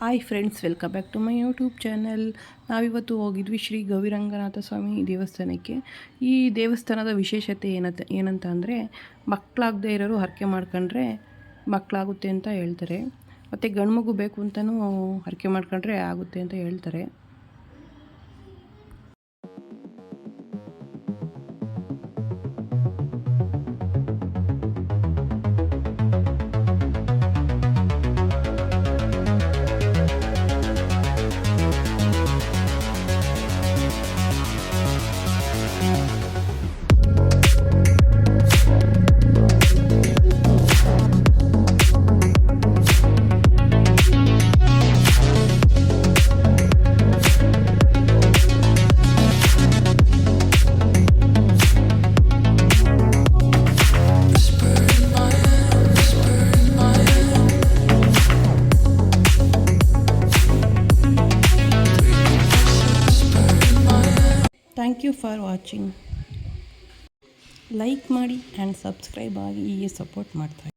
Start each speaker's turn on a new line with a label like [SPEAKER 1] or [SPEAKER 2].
[SPEAKER 1] Hi friends, welcome back to my YouTube channel. ನಾವಿವತ್ತು ಹೋಗಿದ್ವಿ ಶ್ರೀ ಗೌರಿರಂಗನಾಥ ಸ್ವಾಮಿ ದೇವಸ್ಥಾನಕ್ಕೆ. ಈ ದೇವಸ್ಥಾನದ ವಿಶೇಷತೆ ಏನಂತ ಅಂದರೆ, ಮಕ್ಕಳಾಗದೇ ಇರೋರು ಹರಕೆ ಮಾಡ್ಕೊಂಡ್ರೆ ಮಕ್ಕಳಾಗುತ್ತೆ ಅಂತ ಹೇಳ್ತಾರೆ. ಮತ್ತು ಗಂಡು ಮಗು ಬೇಕು ಅಂತಲೂ ಹರಕೆ ಮಾಡ್ಕೊಂಡ್ರೆ ಆಗುತ್ತೆ ಅಂತ ಹೇಳ್ತಾರೆ. Thank you for watching. Like ಮಾಡಿ ಆ್ಯಂಡ್ ಸಬ್ಸ್ಕ್ರೈಬ್ ಆಗಿ ಹೀಗೆ ಸಪೋರ್ಟ್ ಮಾಡ್ತಾರೆ.